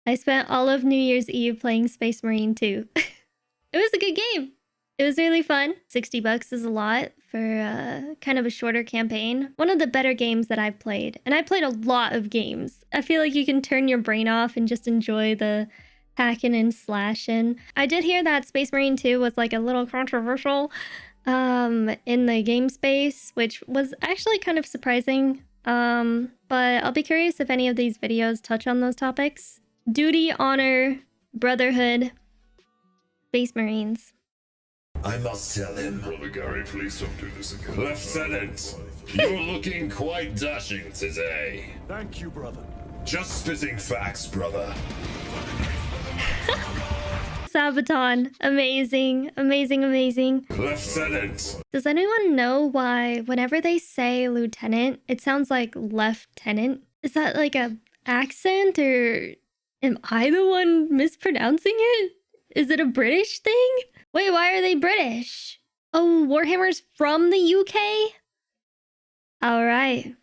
I spent all of New Year's Eve playing Space Marine 2. It was a good game. It was really fun. $60 is a lot for kind of a shorter campaign. One of the better games that I've played. And I played a lot of games. I feel like you can turn your brain off and just enjoy the hacking and slashing. I did hear that Space Marine 2 was like a little controversial in the game space, which was actually kind of surprising. But I'll be curious if any of these videos touch on those topics. Duty, honor, brotherhood, Space Marines. I must tell him. Brother Gary, please don't do this again. Lieutenant, you're looking quite dashing today. Thank you, brother. Just spitting facts, brother. Sabaton. Amazing. Amazing, amazing. Lieutenant. Does anyone know why whenever they say lieutenant, it sounds like lieutenant? Is that like a accent, or am I the one mispronouncing it? Is it a British thing? Wait, why are they British? Oh, Warhammer's from the UK? All right.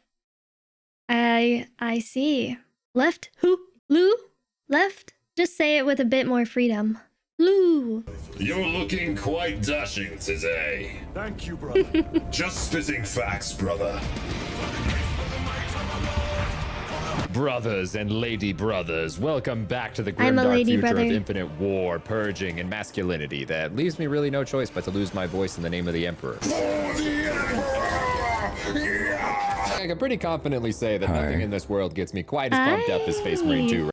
I see. Left? Who? Lou? Left? Just say it with a bit more freedom. Lou. You're looking quite dashing today. Thank you, brother. Just spitting facts, brother. Brothers and lady brothers, welcome back to the I'm a grimdark lady future brother. of infinite war, purging, and masculinity that leaves me really no choice but to lose my voice in the name of the Emperor. I can pretty confidently say that nothing in this world gets me quite as pumped up as Space Marine 2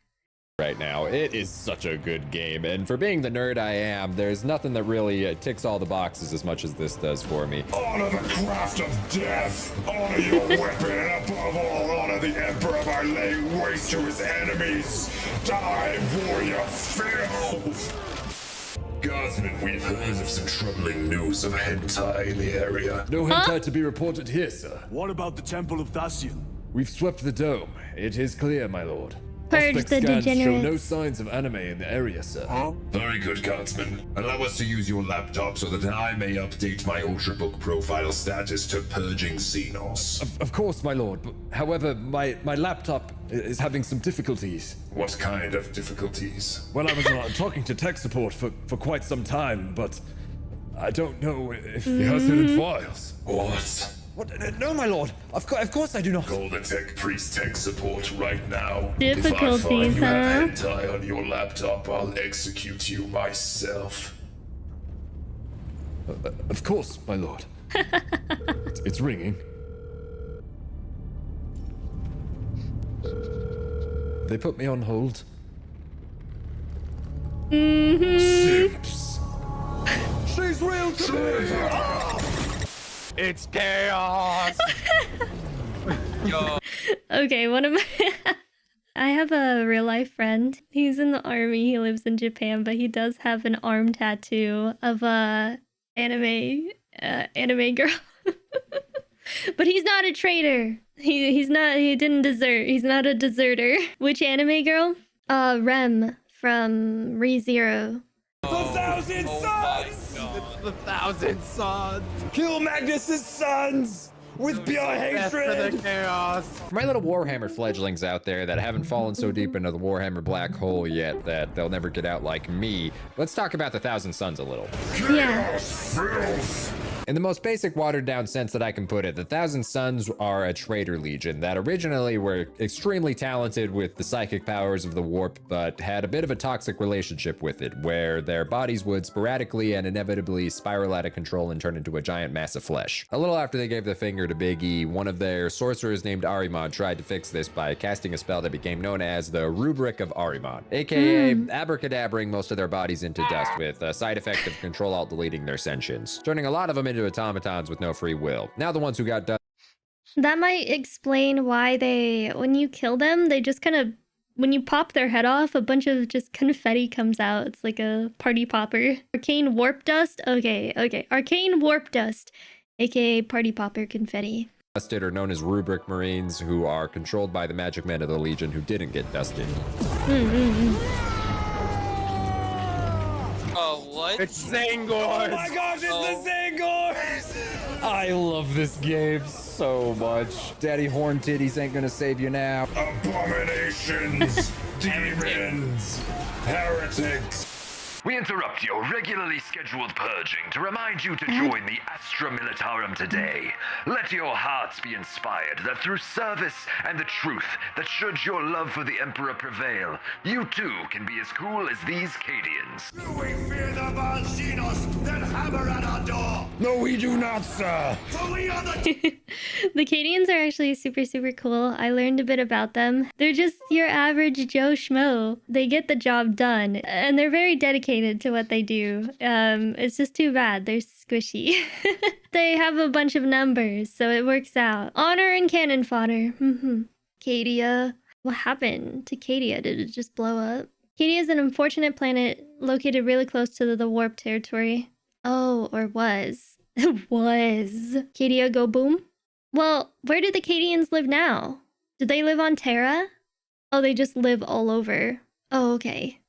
right now. It is such a good game, and for being the nerd I am, there's nothing that really ticks all the boxes as much as this does for me. Honor the craft of death. Honor your weapon, and above all, honor the Emperor by laying waste to his enemies. Die, warrior filth. Guardsmen, we've heard of some troubling news of hentai in the area. No hentai to be reported here, sir. What about the Temple of Thasian? We've swept the dome. It is clear, my lord. Purge Suspect the scans show no degenerates. signs of anime in the area, sir. Very good, Guardsman. Allow us to use your laptop so that I may update my Ultrabook profile status to Purging Xenos. Of course, my lord. But, however, my laptop is having some difficulties. What kind of difficulties? Well, I was talking to tech support for quite some time, but I don't know if He has hidden files. What? What? No, my lord. Of course I do not. Call the Tech Priest tech support right now. Difficulties, if I find you huh? have hentai on your laptop, I'll execute you myself. Of course, my lord. It's ringing. They put me on hold. Simps. She's real to me. It's chaos! Yo. Okay, one of my... I have a real life friend. He's in the army. He lives in Japan, but he does have an arm tattoo of a anime girl. But he's not a traitor. He didn't desert. He's not a deserter. Which anime girl? Rem from ReZero. The Thousand Sons! It's the Thousand Sons! Kill Magnus's sons with pure Death for the chaos! For my little Warhammer fledglings out there that haven't fallen so deep into the Warhammer black hole yet that they'll never get out like me, let's talk about the Thousand Sons a little. Yeah. In the most basic watered down sense that I can put it, the Thousand Sons are a traitor legion that originally were extremely talented with the psychic powers of the warp, but had a bit of a toxic relationship with it, where their bodies would sporadically and inevitably spiral out of control and turn into a giant mass of flesh. A little after they gave the finger to Big E, one of their sorcerers named Ahriman tried to fix this by casting a spell that became known as the Rubric of Ahriman, aka abracadabring most of their bodies into dust with a side effect of Control-Alt-deleting their sentience, turning a lot of them into automatons with no free will. Now the ones who got done. That might explain why when you kill them, they just kind of, when you pop their head off, a bunch of just confetti comes out. It's like a party popper. Arcane warp dust? Okay. Arcane warp dust, aka party popper confetti. Dusted are known as Rubric Marines, who are controlled by the magic men of the Legion who didn't get dusted. Oh, what? It's Zangors! Oh my gosh, it's the Zangors! I love this game so much. Daddy Horn Titties ain't gonna save you now. Abominations! Demons! Heretics! We interrupt your regularly scheduled purging to remind you to join the Astra Militarum today. Let your hearts be inspired that through service and the truth, that should your love for the Emperor prevail, you too can be as cool as these Cadians. Do we fear the Valsinos that hammer at our door? No, we do not, sir. For we are the The Cadians are actually super, super cool. I learned a bit about them. They're just your average Joe Schmo. They get the job done, and they're very dedicated to what they do. It's just too bad. They're squishy. They have a bunch of numbers, so it works out. Honor and cannon fodder. Cadia. What happened to Cadia? Did it just blow up? Cadia is an unfortunate planet located really close to the warp territory. Oh, or was. Was. Cadia go boom? Well, where do the Cadians live now? Do they live on Terra? Oh, they just live all over. Oh, okay.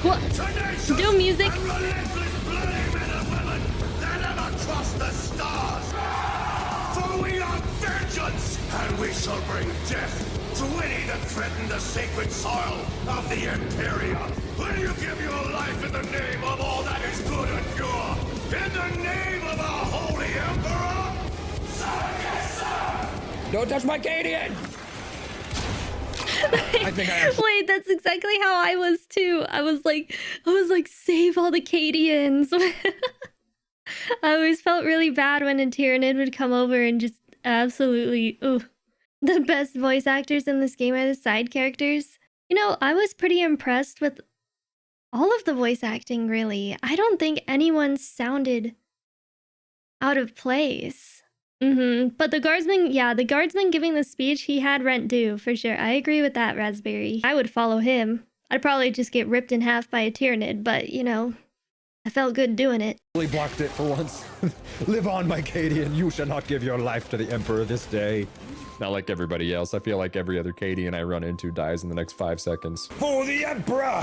What? Do music. and relentless bloody men and women that ever crossed the stars. For we are vengeance, and we shall bring death to any that threaten the sacred soil of the Imperia. Will you give your life in the name of all that is good and pure? In the name of our holy Emperor? Sir, yes, sir! Don't touch my Cadian! I think I actually... Wait, that's exactly how I was too. I was like, save all the Cadians. I always felt really bad when a Tyranid would come over and just absolutely, the best voice actors in this game are the side characters. You know, I was pretty impressed with all of the voice acting, really. I don't think anyone sounded out of place. But the guardsman, yeah, the guardsman giving the speech, he had rent due, for sure. I agree with that, Raspberry. I would follow him. I'd probably just get ripped in half by a Tyranid, but, you know, I felt good doing it. Really blocked it for once. Live on, my Cadian. You shall not give your life to the Emperor this day. Not like everybody else. I feel like every other Cadian I run into dies in the next 5 seconds. For the Emperor!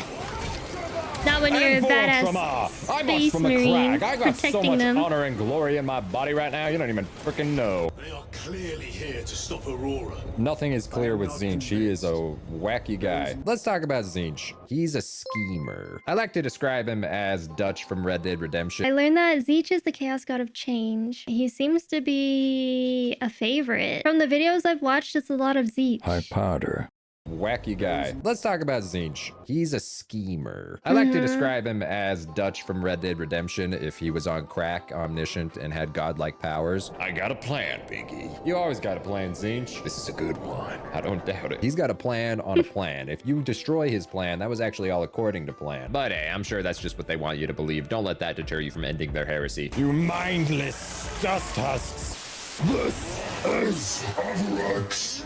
Not when you're a And for badass ULTRAMAR. I'm space from the marine crag. I got so protecting much them. honor and glory in my body right now, you don't even freaking know. They are clearly here to stop Aurora. Nothing is clear with Zinch. He is a wacky guy. Let's talk about Zinch. He's a schemer. I like to describe him as Dutch from Red Dead Redemption. I learned that Zeech is the Chaos God of Change. He seems to be a favorite. From the videos I've watched, it's a lot of Zeech. Hi, Powdur. Wacky guy. Let's talk about Zinch. He's a schemer. I like to describe him as Dutch from Red Dead Redemption if he was on crack, omniscient, and had godlike powers. I got a plan, Pinky. You always got a plan, Zinch. This is a good one. I don't doubt it. He's got a plan on a plan. If you destroy his plan, that was actually all according to plan. But hey, I'm sure that's just what they want you to believe. Don't let that deter you from ending their heresy. You mindless dust husks. This is of Rex.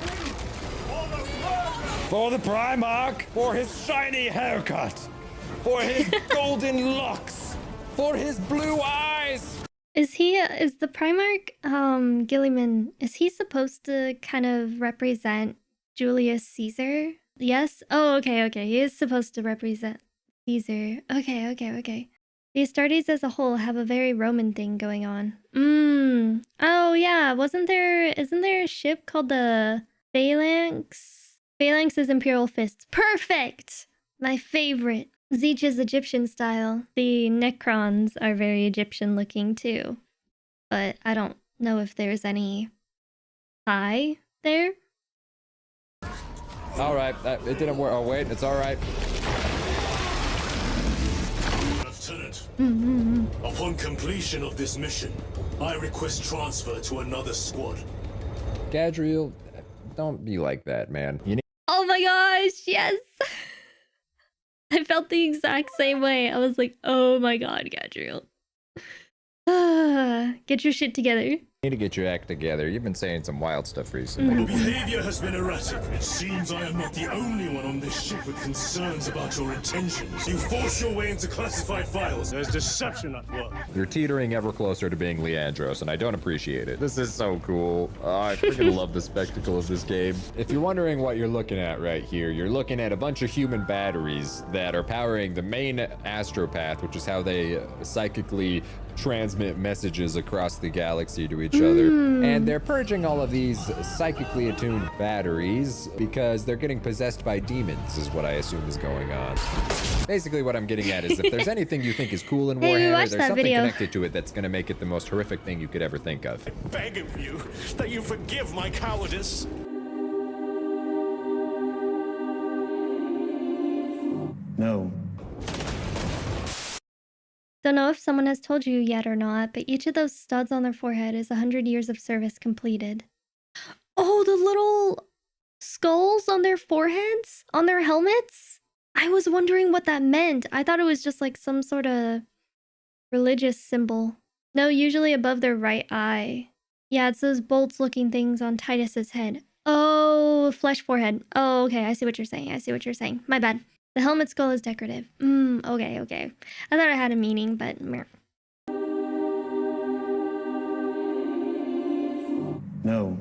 For the Primarch, for his shiny haircut, for his golden locks, for his blue eyes. Is the Primarch, Gilliman, is he supposed to kind of represent Julius Caesar? Yes? Oh, okay. He is supposed to represent Caesar. Okay. The Astartes as a whole have a very Roman thing going on. Oh, yeah. Isn't there a ship called the Phalanx? Phalanx is Imperial Fists. Perfect! My favorite. Zeech is Egyptian style. The Necrons are very Egyptian looking too. But I don't know if there's any tie there. All right, it didn't work. Oh, wait, it's all right. Lieutenant, upon completion of this mission, I request transfer to another squad. Gadriel, don't be like that, man. You need Oh my gosh, yes! I felt the exact same way. I was like, oh my god, Gadriel. Get your shit together. to get your act together. You've been saying some wild stuff recently. Your behavior has been erratic. It seems I am not the only one on this ship with concerns about your intentions. You force your way into classified files. There's deception at work. You're teetering ever closer to being Leandros, and I don't appreciate it. This is so cool. Oh, I freaking love the spectacle of this game. If you're wondering what you're looking at right here, you're looking at a bunch of human batteries that are powering the main astropath, which is how they psychically transmit messages across the galaxy to each other. And they're purging all of these psychically attuned batteries because they're getting possessed by demons, is what I assume is going on. Basically, what I'm getting at is if there's anything you think is cool in Hey, we Warhammer, watched there's that something video. connected to it that's going to make it the most horrific thing you could ever think of. Beg of you that you forgive my cowardice. No. Don't know if someone has told you yet or not, but each of those studs on their forehead is 100 years of service completed. Oh, the little skulls on their foreheads? On their helmets? I was wondering what that meant. I thought it was just like some sort of religious symbol. No, usually above their right eye. Yeah, it's those bolts looking things on Titus's head. Oh, flesh forehead. Oh, okay, I see what you're saying. I see what you're saying. My bad. The helmet skull is decorative. Okay, okay. I thought it had a meaning, but meh. No.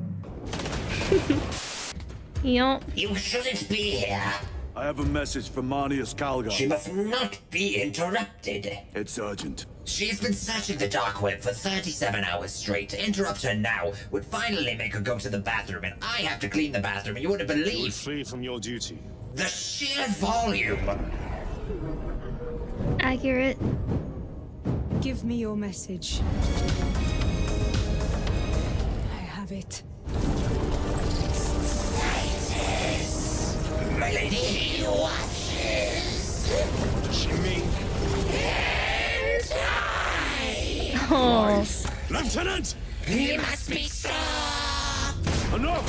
Yup. You shouldn't be here. I have a message from Marnius Calgar. She must not be interrupted. It's urgent. She's been searching the dark web for 37 hours straight. To interrupt her now would finally make her go to the bathroom, and I have to clean the bathroom, and you wouldn't You would believe flee from your duty. the sheer volume. Accurate. Give me your message. I have it. My lady, he watches. What does she mean? And I. Oh. Lieutenant! He must be stopped. Enough!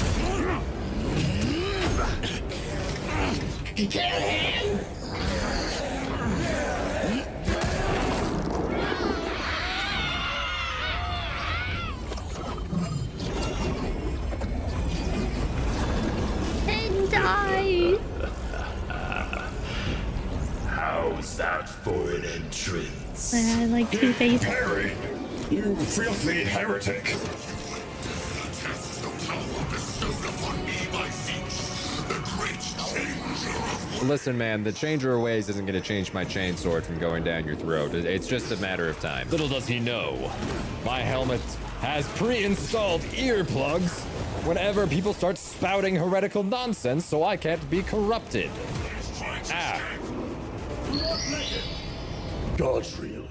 Kill him. And die. How's that for an entrance? I like Two-Face. Harry, you filthy heretic. Listen, man, the changer of ways isn't going to change my chainsword from going down your throat. It's just a matter of time. Little does he know, my helmet has pre-installed earplugs whenever people start spouting heretical nonsense so I can't be corrupted. Ah. Godriel.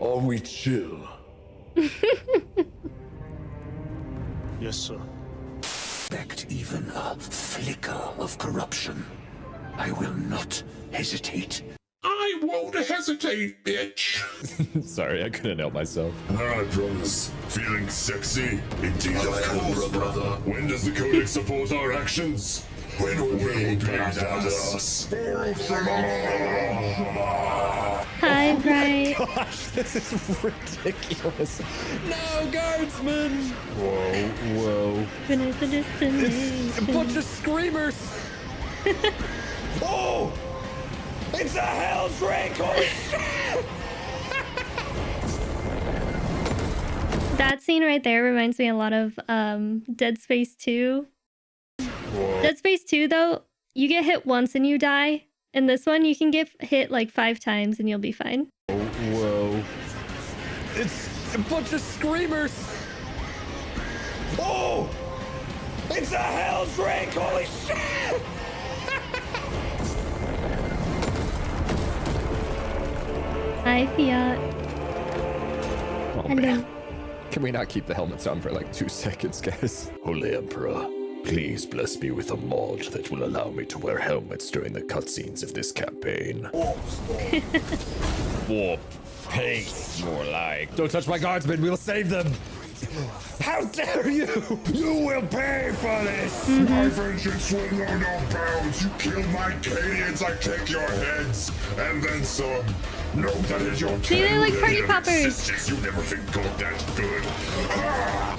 Are we chill? Yes, sir. Expect even a flicker of corruption. I will not hesitate. I won't hesitate, bitch. Sorry, I couldn't help myself. Alright, brothers. Feeling sexy? Indeed, of course, brother. When does the Codex support our actions? When will we badass? For ULTRAMAR! Hi, Bright. Gosh, this is ridiculous. No, guardsmen! Whoa, whoa. Finish the destination. A bunch of screamers! Oh! It's a Hell's Drake! Holy shit! That scene right there reminds me a lot of Dead Space 2. Dead Space 2, though, you get hit once and you die. In this one, you can get hit like 5 times and you'll be fine. Whoa. It's a bunch of screamers! Oh! It's a Hell's Drake! Holy shit! Hi, Fiat. Oh, Hello. man. Can we not keep the helmets on for like 2 seconds, guys? Holy Emperor, please bless me with a mod that will allow me to wear helmets during the cutscenes of this campaign. Warp pace, more like. Don't touch my guardsmen, we'll save them! How dare you! You will pay for this! My vengeance will know no bounds. You killed my Cadians, I take your heads, and then some. Know that is your See, they're like party poppers. existence. You never think God that good. Ah!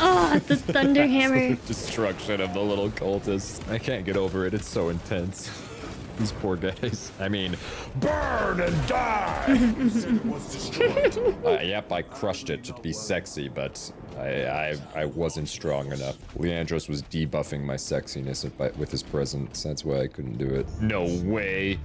Oh, the thunder hammer. Destruction of the little cultists. I can't get over it. It's so intense. These poor guys. I mean, Burn and die! Was destroyed. yep, I crushed it to be sexy, but I wasn't strong enough. Leandros was debuffing my sexiness with his presence. That's why I couldn't do it. No way.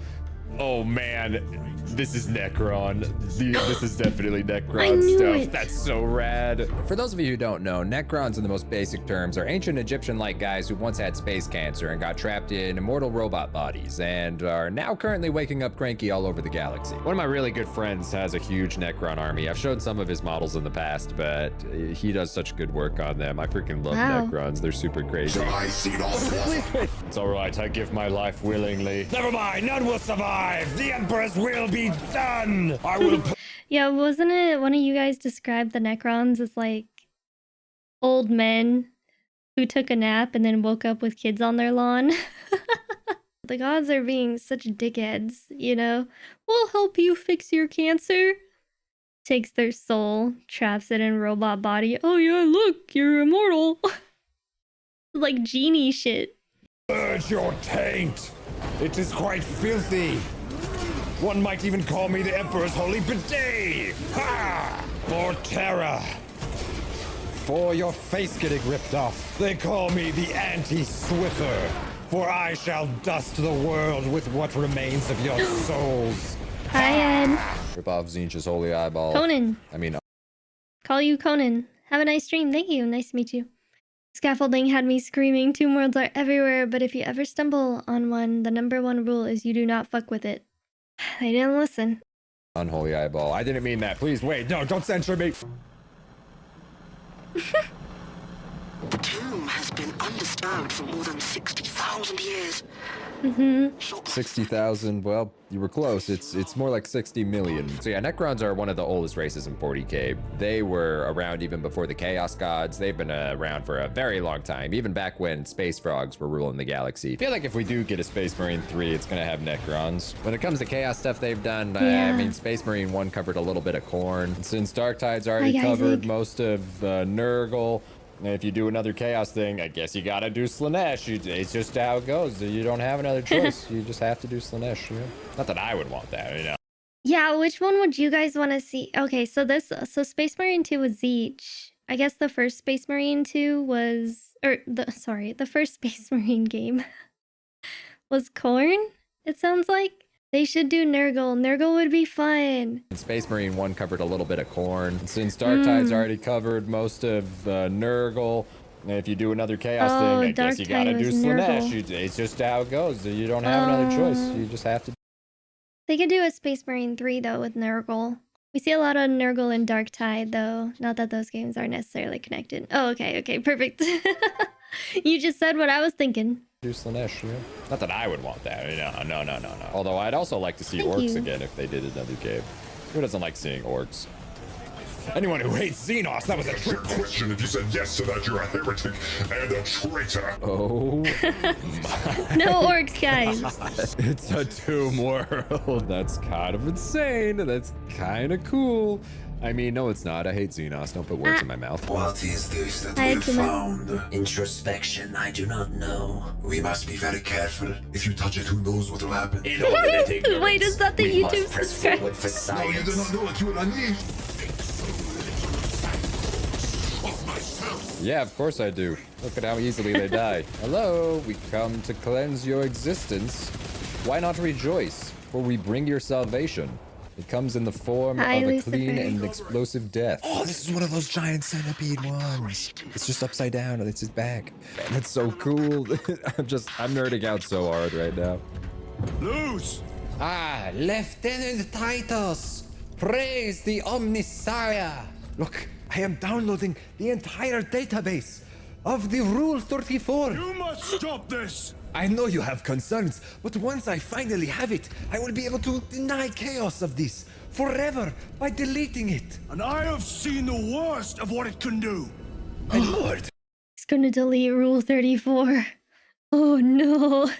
Oh man, this is Necron. This is definitely I Necron knew stuff. it. That's so rad. For those of you who don't know, Necrons in the most basic terms are ancient Egyptian-like guys who once had space cancer and got trapped in immortal robot bodies and are now currently waking up cranky all over the galaxy. One of my really good friends has a huge Necron army. I've showed some of his models in the past, but he does such good work on them. I freaking love Wow. Necrons. They're super crazy. I see all It's all right. I give my life willingly. Never mind. None will survive. The Emperor's will be done. I will. Yeah, wasn't it one of you guys described the Necrons as like old men who took a nap and then woke up with kids on their lawn? The gods are being such dickheads, you know? We'll help you fix your cancer. Takes their soul, traps it in robot body. Oh yeah, look, you're immortal. Like genie shit. Purge your taint. It is quite filthy. One might even call me the Emperor's holy bidet. Ha! For terror. For your face getting ripped off. They call me the anti-Swiffer. For I shall dust the world with what remains of your souls. Hi, Ed. Rip off Zinch's holy eyeball. Conan. I mean, Call you Conan. Have a nice stream. Thank you. Nice to meet you. Scaffolding had me screaming. Tomb worlds are everywhere, but if you ever stumble on one, the #1 rule is you do not fuck with it. They didn't listen. unholy eyeball. I didn't mean that. Please wait. No, don't censor me. The tomb has been undisturbed for more than 60,000 years. 60,000, well, you were close. It's more like 60 million. So yeah, Necrons are one of the oldest races in 40k. They were around even before the Chaos Gods. They've been around for a very long time, even back when space frogs were ruling the galaxy. I feel like if we do get a Space Marine 3, it's gonna have Necrons. When it comes to Chaos stuff they've done, Yeah. I mean, Space Marine 1 covered a little bit of Khorne. Since Darktide's already Hi, covered Isaac. most of Nurgle, and if you do another Chaos thing, I guess you gotta do Slanesh. It's just how it goes. You don't have another choice. You just have to do Slanesh, you know? Not that I would want that, you know? Yeah, which one would you guys want to see? Okay, so Space Marine 2 was Zeech. I guess the first Space Marine 2 was, the first Space Marine game was Khorne, it sounds like. They should do Nurgle. Nurgle would be fun. Space Marine 1 covered a little bit of Khorne. Since Darktide's already covered most of Nurgle, and if you do another Chaos thing, I guess you gotta Darktide do was Slanesh. Nurgle. It's just how it goes. You don't have another choice. You just have to. They could do a Space Marine 3 though with Nurgle. We see a lot of Nurgle in Darktide though. Not that those games are necessarily connected. Oh, okay, perfect. You just said what I was thinking. Do Slanesh, you know? Not that I would want that. No. Although I'd also like to see Thank orcs you. again if they did another game. Who doesn't like seeing orcs? Anyone who hates Xenos, that was a That's your trick. question. If you said yes to that, you're a heretic and a traitor. Oh, No orcs, guys. it's a tomb world. That's kind of insane. That's kind of cool. I mean, no, it's not. I hate Xenos. Don't put words in my mouth. What is this that Hi, we've Akuma. found? Introspection, I do not know. We must be very careful. If you touch it, who knows what will happen? Inordinate ignorance. Wait, is that the We must YouTube press subscribe? forward for No, you do science. not know what you will unleash. Of myself. Yeah, of course I do. Look at how easily they die. Hello, we come to cleanse your existence. Why not rejoice? For we bring your salvation. It comes in the form Hi, of a Lucifer. clean and explosive death. Oh, this is one of those giant centipede ones. It's just upside down and it's his back. Man, that's so cool. I'm nerding out so hard right now. Lose! Ah, Lieutenant Titus! Praise the Omnissiah! Look, I am downloading the entire database of the Rule 34. You must stop this! I know you have concerns, but once I finally have it, I will be able to deny chaos of this forever by deleting it. And I have seen the worst of what it can do. My lord! He's gonna delete Rule 34. Oh no.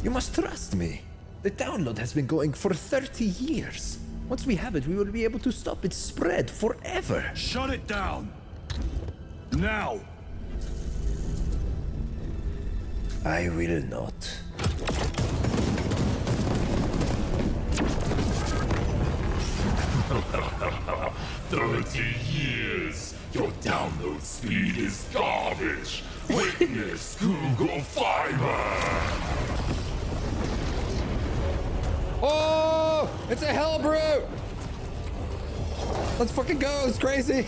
You must trust me. The download has been going for 30 years. Once we have it, we will be able to stop its spread forever. Shut it down. Now. I will not. Years. Your download speed is garbage. Witness Google Fiber. It's a hell brute! Let's fucking go, it's crazy.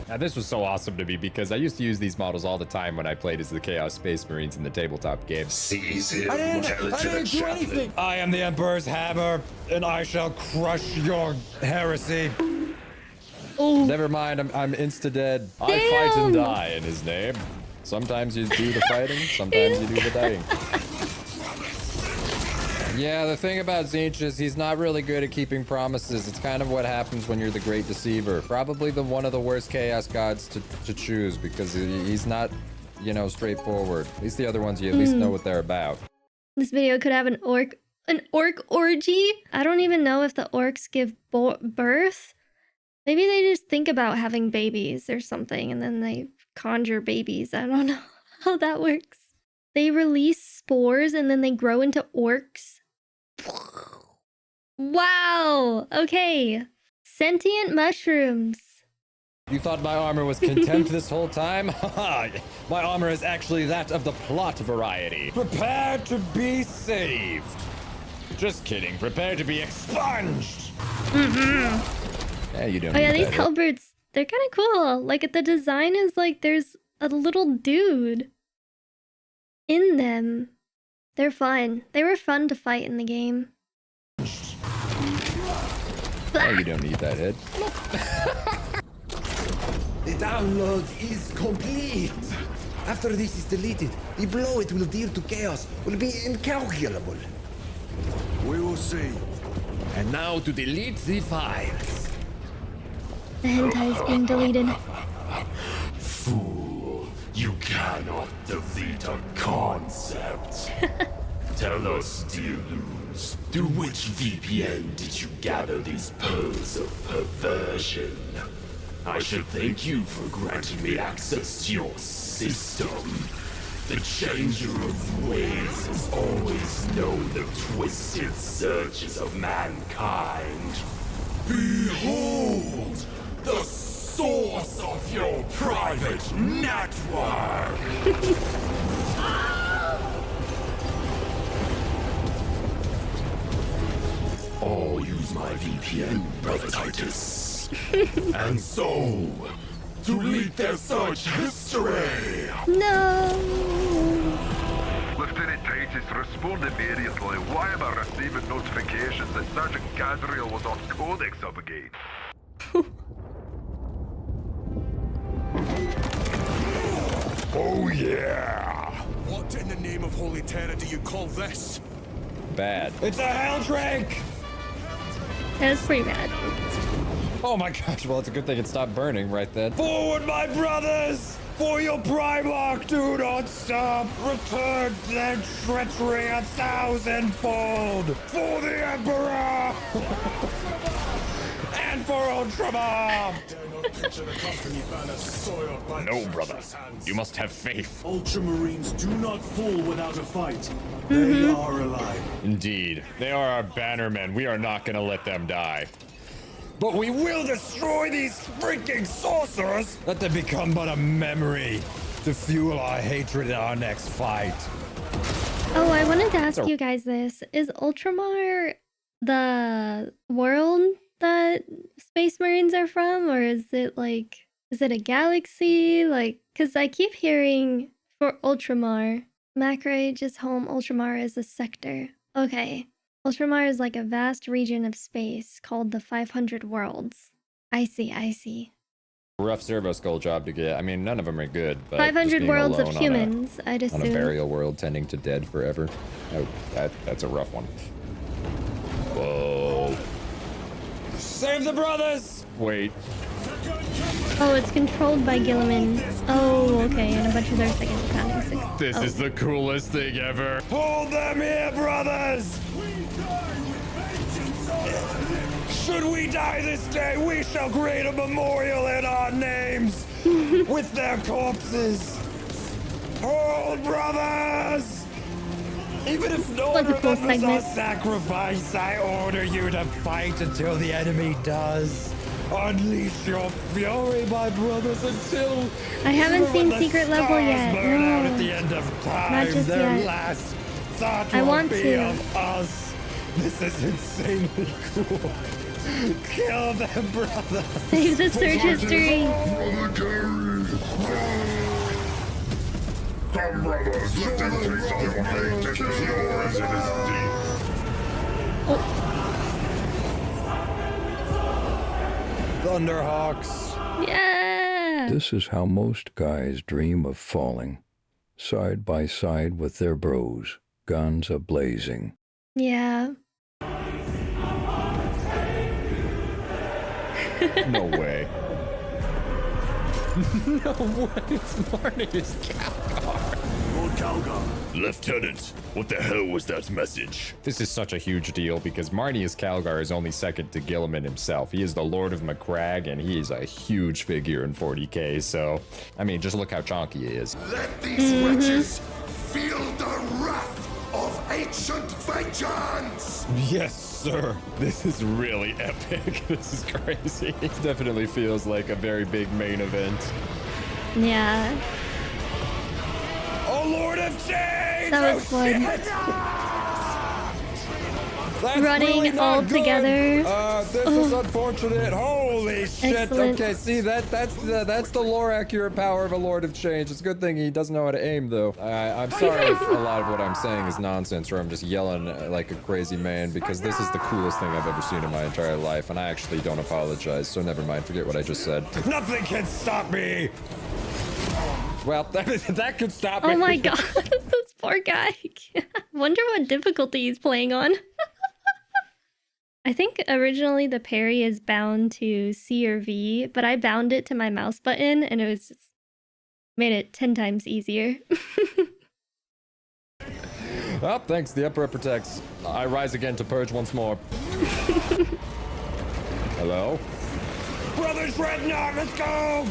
Now, this was so awesome to me because I used to use these models all the time when I played as the Chaos Space Marines in the tabletop games. Seize him, I didn't do anything. I am the Emperor's hammer, and I shall crush your heresy. Oh, Never mind, I'm insta-dead. I fight and die in his name. Sometimes you do the fighting, sometimes you do the dying. Yeah, the thing about Tzeentch is he's not really good at keeping promises. It's kind of what happens when you're the Great Deceiver. Probably one of the worst Chaos Gods to choose because he's not, you know, straightforward. At least the other ones, you at least know what they're about. this video could have an orc orgy. I don't even know if the orcs give birth. Maybe they just think about having babies or something and then they conjure babies. I don't know how that works. They release spores and then they grow into orcs. Wow. Okay. Sentient mushrooms. You thought my armor was contempt this whole time? My armor is actually that of the plot variety. Prepare to be saved. Just kidding. Prepare to be expunged. Yeah, you don't. Oh yeah, need these that. halberds, they're kind of cool. Like the design is like there's a little dude in them. They're fun. They were fun to fight in the game. Yeah, you don't need that head. The download is complete. After this is deleted, the blow it will deal to Chaos will be incalculable. We will see. And now to delete the files. The hentai is being deleted. Fool, you cannot defeat a concept. Tell us, dear Luz, through which VPN did you gather these pearls of perversion? I should thank you for granting me access to your system. The changer of ways has always known the twisted surges of mankind. Behold, the source of your private network! All use my VPN, Brother Titus. And so, to leak their search history! No. Lieutenant Titus, respond immediately. Why am I receiving notifications that Sergeant Gadriel was on Codex up again? Oh yeah! What in the name of Holy Terror do you call this? Bad. It's a hell drink. That's pretty bad. Oh my gosh, well, it's a good thing it stopped burning right then. Forward, my brothers! For your Primarch, do not stop! Return their treachery 1,000-fold! For the Emperor! And for ULTRAMAR! No, brother. You must have faith. Ultramarines do not fall without a fight. They are alive. Indeed. They are our bannermen. We are not gonna let them die. But we will destroy these freaking sorcerers! Let them become but a memory to fuel our hatred in our next fight. Oh, I wanted to ask you guys this. Is Ultramar the world that Space Marines are from? Or is it like, is it a galaxy? Like, because I keep hearing for Ultramar, Macrage is home, Ultramar is a sector. Okay. Ultramar is like a vast region of space called the 500 Worlds. I see, I see. Rough servo skull job to get. I mean, none of them are good, but 500 worlds of humans, I'd on a assume. burial world tending to dead forever. Oh, that's a rough one. Whoa. Save the brothers! Wait. Oh, it's controlled by Gilliman. Oh, okay, and a bunch of their second founding. This is the coolest thing ever. Hold them here, brothers! Should we die this day, we shall create a memorial in our names with their corpses. Hold, brothers! Even if no one remembers our sacrifice, I order you to fight until the enemy does. Unleash your fury, my brothers, until I haven't seen Secret Level yet. burn out No. at the end of time. Not just Their yet. last thought I will want be to. of us. This is insanely cool. Kill them, brother. Save the search history. Brother Gary! Come, brothers, let them taste of your hate as pure as it is deep. Thunderhawks. Yeah. This is how most guys dream of falling, side by side with their bros, guns a-blazing. Yeah. No way. No way. It's Marnie's Calgar. Lord Calgar. Lieutenant, what the hell was that message? This is such a huge deal because Marnius Calgar is only second to Gilliman himself. He is the Lord of McCrag, and he is a huge figure in 40k, so, I mean, just look how chonky he is. Let these wretches feel the wrath of ancient vengeance! Yes, sir. This is really epic. This is crazy. It definitely feels like a very big main event. Yeah. Oh, Lord of Change! That was fun. That's Running really not all good. together. This is unfortunate. Holy shit. Excellent. Okay, see that's the lore accurate power of a Lord of Change. It's a good thing he doesn't know how to aim though. I'm sorry if a lot of what I'm saying is nonsense or I'm just yelling like a crazy man because this is the coolest thing I've ever seen in my entire life and I actually don't apologize. So never mind, forget what I just said. Nothing can stop me. Well, that could stop me. Oh my god, this poor guy. Wonder what difficulty he's playing on. I think originally the parry is bound to C or V, but I bound it to my mouse button and it was just made it 10 times easier. Oh, thanks. The Emperor protects. I rise again to purge once more. Hello? Brothers Redknapp, let's go!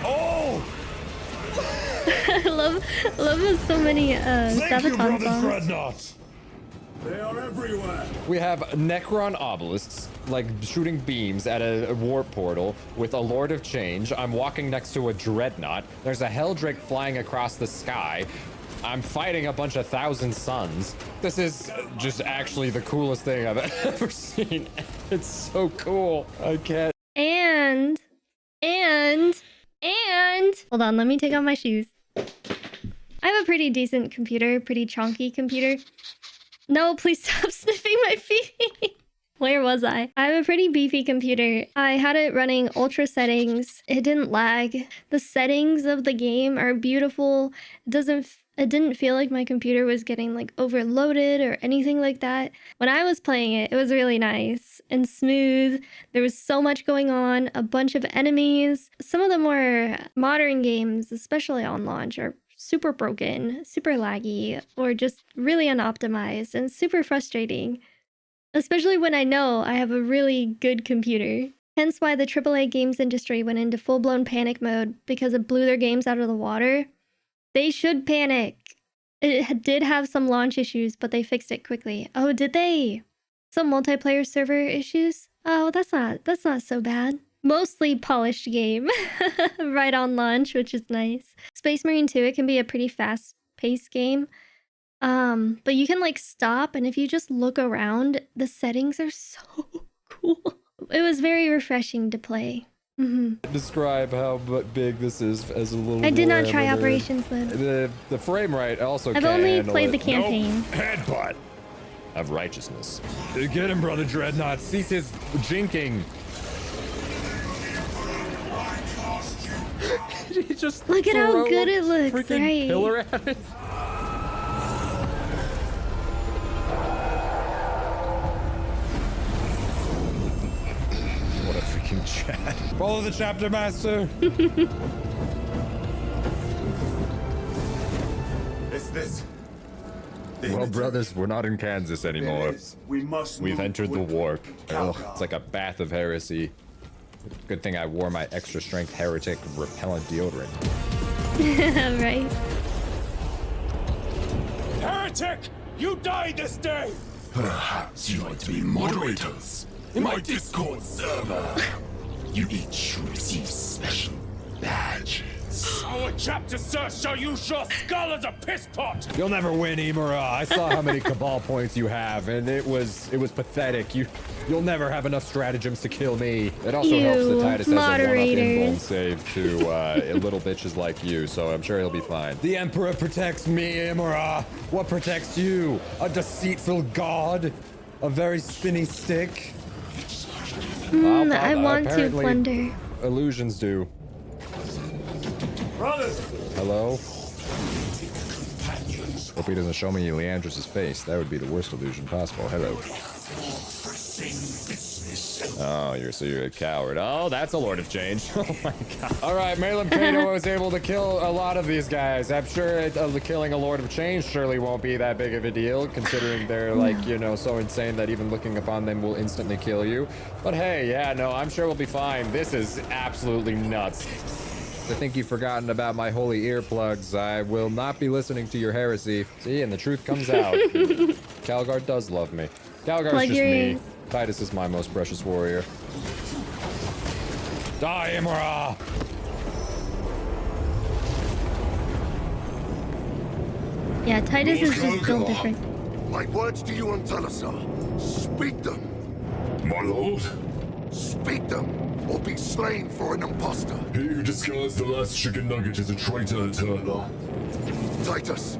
Oh! I love how so many Sabaton songs. Redknapp! They are everywhere. We have Necron obelisks, like shooting beams at a warp portal with a Lord of Change. I'm walking next to a Dreadnought. There's a Helldrake flying across the sky. I'm fighting a bunch of Thousand Suns. This is just actually the coolest thing I've ever seen. It's so cool. I can't. And hold on, let me take off my shoes. I have a pretty decent computer, pretty chonky computer. No, please stop sniffing my feet. Where was I? I have a pretty beefy computer. I had it running ultra settings. It didn't lag. The settings of the game are beautiful. It didn't feel like my computer was getting like overloaded or anything like that. When I was playing it, it was really nice and smooth. There was so much going on, a bunch of enemies. Some of the more modern games, especially on launch, are super broken, super laggy, or just really unoptimized and super frustrating. Especially when I know I have a really good computer. Hence why the AAA games industry went into full-blown panic mode because it blew their games out of the water. They should panic. It did have some launch issues, but they fixed it quickly. Oh, did they? Some multiplayer server issues? Oh, that's not so bad. Mostly polished game right on launch, which is nice. Space Marine 2, it can be a pretty fast-paced game. But you can like stop, and if you just look around, the settings are so cool. It was very refreshing to play. Describe how big this is as a little. I did not more try amateur. operations mode. The frame rate also. I've can't only handle played it. the campaign. Headbutt of righteousness. Get him, brother Dreadnought. Cease his jinking. He just Look at how throw good a it looks, freaking right? Pillar at it. What a freaking chat. Follow the chapter master. Is this? Well, brothers, we're not in Kansas anymore. We've entered the warp. Ugh, it's like a bath of heresy. Good thing I wore my extra strength heretic repellent deodorant. Right. Heretic! You died this day! Perhaps you'd like to be moderators in my Discord server. You each receive special badges. Our chapter, sir, shall use your skull as a piss pot! You'll never win, Imura. I saw how many Cabal points you have, and it was pathetic. You'll never have enough stratagems to kill me. It also helps that Titus has a one-up invuln save to little bitches like you, so I'm sure he'll be fine. The Emperor protects me, Imura. What protects you? A deceitful god? A very spinny stick? I want to plunder. Illusions do. Brothers! Hello? Hope he doesn't show me Leandros' face. That would be the worst illusion possible. Hello. Oh, you're a coward. Oh, that's a Lord of Change. Oh my god. All right, Malin Cato was able to kill a lot of these guys. I'm sure killing a Lord of Change surely won't be that big of a deal, considering they're like, you know, so insane that even looking upon them will instantly kill you. But hey, yeah, no, I'm sure we'll be fine. This is absolutely nuts. I think you've forgotten about my holy earplugs. I will not be listening to your heresy. See, and the truth comes out. Calgar does love me. Calgar's just me. Titus is my most precious warrior. Die, Imura! Yeah, Titus is just built different. My words to you on Talassa. Speak them. My lord? Speak them, or be slain for an impostor. He who disguised the last chicken nugget is a traitor eternal. Titus,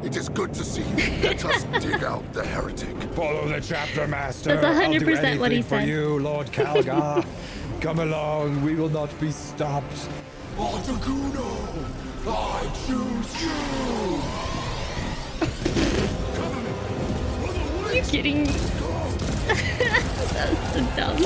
it is good to see you. Let us dig out the heretic. Follow the chapter master. That's 100% what he for said. you, Lord Calgar. Come along, we will not be stopped. Artaguno, I choose you. You're kidding me. That was so dumb.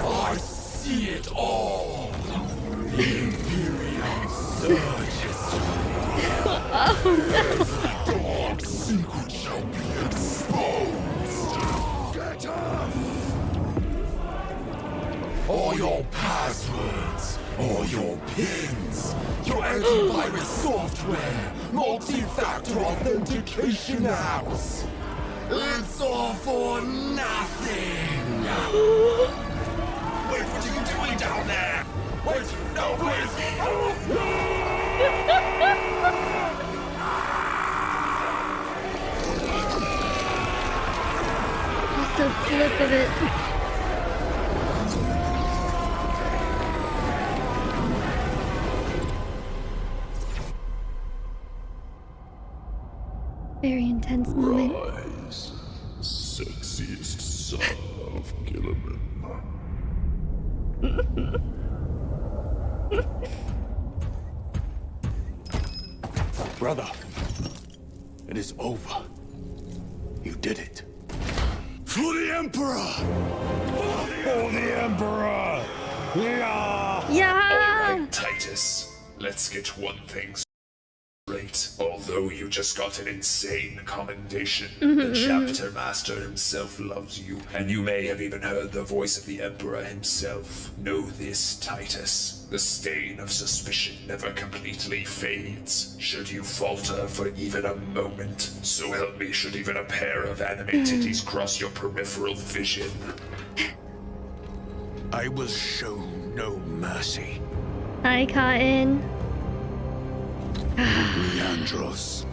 I see it all. The Imperium surges. Oh no. Dark secret shall be exposed. Get up! All your passwords, all your pins, your antivirus software, multi-factor authentication apps. It's all for nothing. Wait, what are you doing down there? Wait, no, please. Just the flip of it. Very intense moment. Rise, sexiest son of Gilliman. Brother, it is over. You did it. For the Emperor! For the Emperor! Yeah! Yeah! Alright, Titus, let's get one thing straight. Although you just got an insane commendation, the chapter master himself loves you, and you may have even heard the voice of the Emperor himself. Know this, Titus. The stain of suspicion never completely fades, should you falter for even a moment. So help me, should even a pair of anime titties cross your peripheral vision. I will show no mercy. Hi, Cotton. Leandros.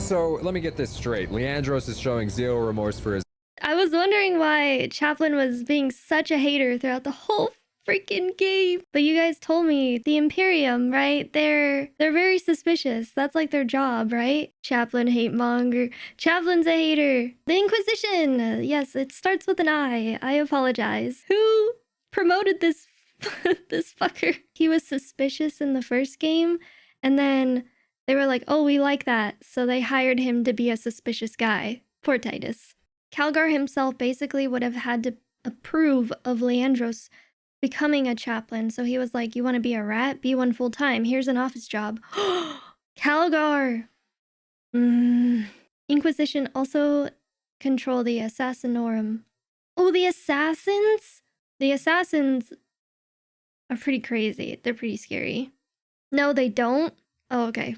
So let me get this straight. Leandros is showing zero remorse for his. I was wondering why Chaplin was being such a hater throughout the whole freaking game. But you guys told me the Imperium, right? They're very suspicious. That's like their job, right? Chaplin hate monger. Chaplin's a hater. The Inquisition. Yes, it starts with an I. I apologize. Who promoted this this fucker? He was suspicious in the first game, and then they were like, oh, we like that. So they hired him to be a suspicious guy. Poor Titus. Calgar himself basically would have had to approve of Leandros becoming a chaplain. So he was like, you want to be a rat? Be one full time. Here's an office job. Calgar. Inquisition also control the Assassinorum. Oh, the assassins? The assassins are pretty crazy. They're pretty scary. No, they don't. Oh, okay.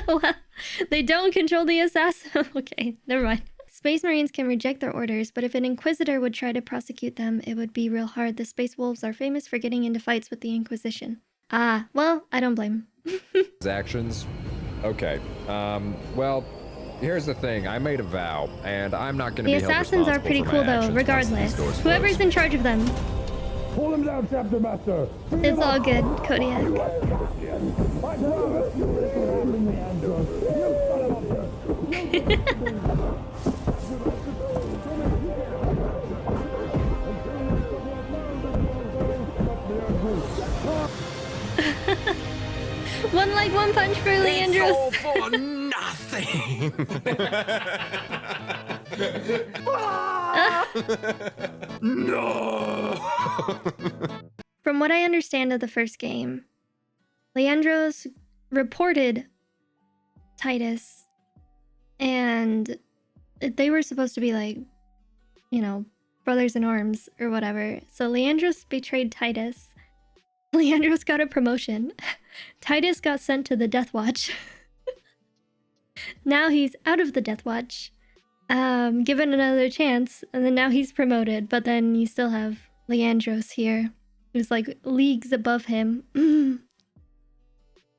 Well, they don't control the assassin. Okay, never mind. Space Marines can reject their orders, but if an Inquisitor would try to prosecute them, it would be real hard. The Space Wolves are famous for getting into fights with the Inquisition. Ah, well, I don't blame him. Actions. Okay. Well, here's the thing. I made a vow, and I'm not going to The be held assassins are responsible pretty for my cool, though, actions once regardless. these doors Whoever's close. in charge of them. Pull him down, Chapter Master! It's all good, Kodiak. I promise you will in the Andros. You son of a bitch! One leg, one punch for Leandros. All for nothing. No. From what I understand of the first game, Leandros reported Titus, and they were supposed to be like, you know, brothers in arms or whatever. So Leandros betrayed Titus. Leandros got a promotion. Titus got sent to the Death Watch. Now he's out of the Death Watch, given another chance, and then now he's promoted. But then you still have Leandros here, who's like leagues above him.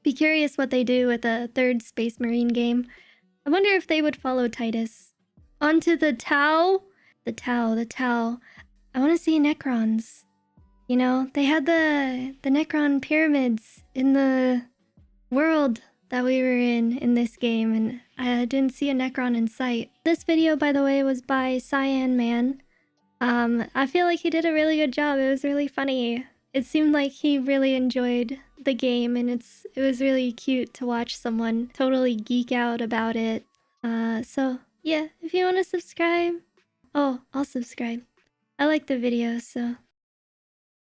Be curious what they do with a third Space Marine game. I wonder if they would follow Titus onto the Tau. The Tau. I want to see Necrons. You know, they had the Necron pyramids in the world that we were in this game, and I didn't see a Necron in sight. This video, by the way, was by Cyan Man. I feel like he did a really good job. It was really funny. It seemed like he really enjoyed the game, and it was really cute to watch someone totally geek out about it. So yeah, if you want to subscribe, oh, I'll subscribe. I like the video, so